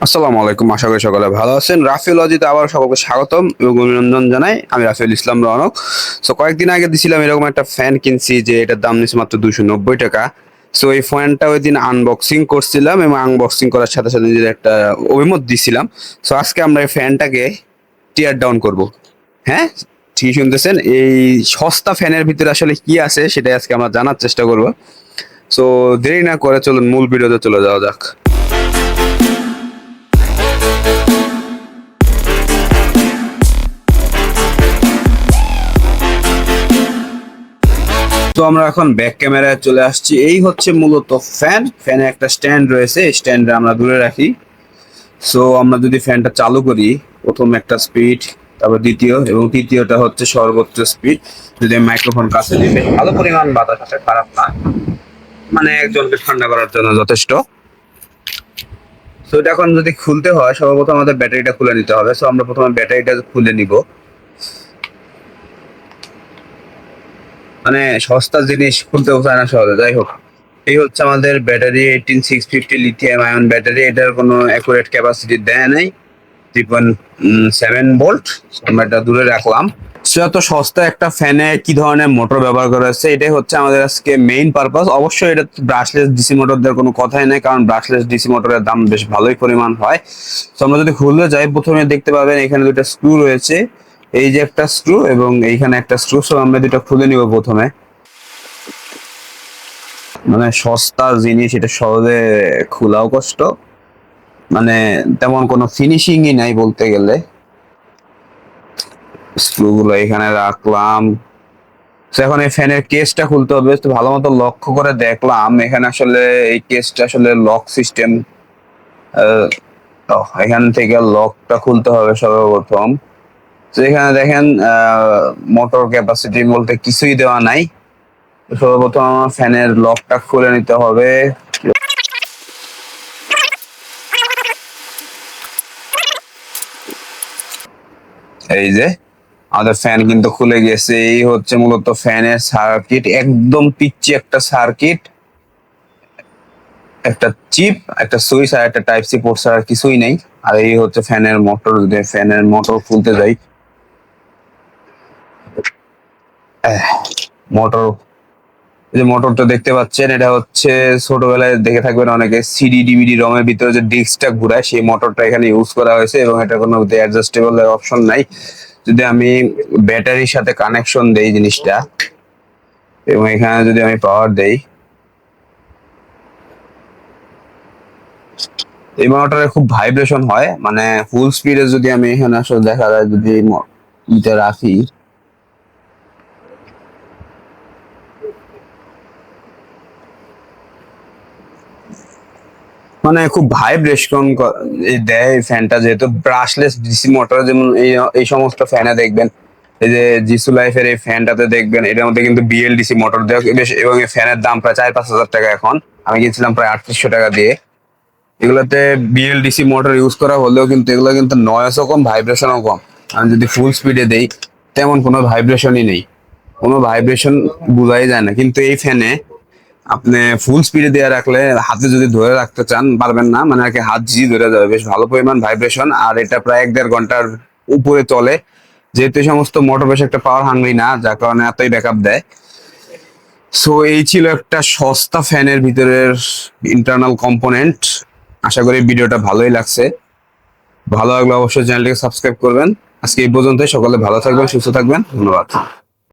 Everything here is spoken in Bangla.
আসসালামু আলাইকুম, আশা করি সকলে ভালো আছেন। রাফিউল অজিতে আবার সকলকে স্বাগতম এবং অভিনন্দন জানাই। আমি রাফিউল ইসলাম রনক। সো কয়েকদিন আগে দিছিলাম এরকম একটা ফ্যান কিনছি যে এটার দাম নিচ্ছে মাত্র 290 টাকা। সো এই ফ্যানটা ওই দিন আনবক্সিং করছিলাম এবং আনবক্সিং করার সাথে সাথে নিজের একটা অভিমত দিছিলাম। সো আজকে আমরা এই ফ্যানটাকে টিয়ার ডাউন করব। হ্যাঁ, ঠিকই শুনতেছেন। এই সস্তা ফ্যানের ভিতরে আসলে কি আছে সেটাই আজকে আমরা জানার চেষ্টা করব। সো দেরি না করে চলুন মূল ভিডিওতে চলে যাওয়া যাক। তো আমরা এখন ব্যাক ক্যামেরায় চলে আসছি। এই হচ্ছে মূলত ফ্যানে একটা স্ট্যান্ড রয়েছে, এই স্ট্যান্ডে আমরা দূরে রাখি। সো আমরা যদি ফ্যানটা চালু করি, প্রথম একটা স্পিড, তারপর দ্বিতীয় এবং তৃতীয়টা হচ্ছে সর্বোচ্চ স্পিড। যদি মাইক্রোফোন কাছে দিই, বেশ ভালো পরিমাণ বাতাস আসে, খারাপ না, মানে একজনকে ঠান্ডা করার জন্য যথেষ্ট। তো এটা এখন যদি খুলতে হয়, সর্বপ্রথম আমাদের ব্যাটারিটা খুলে নিতে হবে। সো আমরা প্রথমে ব্যাটারিটা খুলে নিব। মানে সস্তা জিনিস খুলতেও চায় না সহজে। যাই হোক, এই হচ্ছে আমাদের ব্যাটারি 18650 লিথিয়াম আয়ন ব্যাটারি। এটার কোনো অ্যাকুরেট ক্যাপাসিটি দেয় নাই, 3.7 ভোল্ট। আমরা এটা দূরে রাখলাম। এত সস্তা একটা ফ্যানে কি ধরনের মোটর ব্যবহার করা হচ্ছে, এটাই হচ্ছে আমাদের আজকে মেইন পারপাস। অবশ্যই এটা ব্রাশলেস ডিসি মোটর দেওয়ার কোনো কথাই নেই, কারণ ব্রাশলেস ডিসি মোটরের দাম বেশ ভালোই পরিমাণ হয়। তো আমরা যদি খুলতে যাই, প্রথমে দেখতে পাবেন এখানে দুটো স্ক্রু রয়েছে। এই যে একটা স্ক্রু এবং এইখানে একটা স্ক্রু। সো আমরা দুটো খুলে নিব প্রথমে। মানে সস্তা জিনিস, এটা সহজে খোলাও কষ্ট, মানে তেমন কোনো ফিনিশিংই নাই বলতে গেলে। স্ক্রুগুলো এখানে রাখলাম। তো এখন এই ফ্যানের কেসটা খুলতে হবে। তো ভালো মতো লক্ষ্য করে দেখলাম এখানে আসলে এই কেসটা আসলে লক সিস্টেম। এখান থেকে লকটা খুলতে হবে সর্বপ্রথম। তো এখানে দেখেন মোটর ক্যাপাসিটি বলতে কিছুই দেওয়া নাই। সর্বপ্রথম আমার ফ্যানের লকটা খুলে নিতে হবে। এই যে আমাদের ফ্যান কিন্তু খুলে গেছে। এই হচ্ছে মূলত ফ্যানের সার্কিট, একদম পিচ্চি একটা সার্কিট, একটা চিপ, একটা সুইচ আর একটা টাইপ সি পোর্ট ছাড়া কিছুই নেই। আর এই হচ্ছে ফ্যানের মোটর। যদি ফ্যানের মোটর খুলতে যাই, মোটর, এই যে মোটরটা দেখতে পাচ্ছেন, এটা হচ্ছে ছোটবেলায় দেখে থাকবেন অনেকে সিডি ডিভিডি রমের ভিতরে যে ডিস্কটা ঘুরায়, সেই মোটরটা এখানে ইউজ করা হয়েছে এবং এটা কোনো অ্যাডজাস্টেবল অপশন নাই। যদি আমি ব্যাটারির সাথে কানেকশন দেই জিনিসটা এবং এখানে যদি আমি পাওয়ার দেই, এই মোটরে খুব ভাইব্রেশন হয়। মানে ফুল স্পিডে যদি আমি এখানে আসলে দেখা যায়, যদি ইটা রাখি, মানে খুব ভাইব্রেশন দেয় ফ্যানটা। যেহেতু ব্রাশলেস ডিসি মোটর, যেমন এই সমস্ত ফ্যানে দেখবেন, এই যে জিসু লাইফের এই ফ্যানটাতে দেখবেন এটার মধ্যে কিন্তু বিএলডিসি মোটর দেওয়া বেশ, এবং এই ফ্যানের দাম প্রায় 4-5 হাজার টাকা। এখন আমি কিনছিলাম প্রায় 3800 টাকা দিয়ে। এগুলোতে বিএলডিসি মোটর ইউজ করা হলেও কিন্তু এগুলো কিন্তু নয়েজও কম, ভাইব্রেশনও কম। আমি যদি ফুল স্পিডে দেই, তেমন কোনো ভাইব্রেশনই নেই, কোনো ভাইব্রেশন বোঝাই যায় না। কিন্তু এই ফ্যানে আপনি ফুল স্পিডে দিয়ে রাখলে, হাতে যদি ধরে রাখতে চান পারবেন না, মানে আর কি হাত জি ধরে যাবে। বেশ ভালো পরিমাণ ভাইব্রেশন, আর এটা প্রায় 1-1.5 ঘন্টার উপরে চলে। যেহেতু এই সমস্ত মোটর বেশ একটা পাওয়ার হাংরি না, যার কারণে এতই ব্যাকআপ দেয়। সো এই ছিল একটা সস্তা ফ্যানের ভিতরের ইন্টারনাল কম্পোনেন্ট। আশা করি ভিডিওটা ভালোই লাগছে। ভালো লাগলে অবশ্যই চ্যানেলটিকে সাবস্ক্রাইব করবেন। আজকে এই পর্যন্তই। সকলে ভালো থাকবেন, সুস্থ থাকবেন। ধন্যবাদ।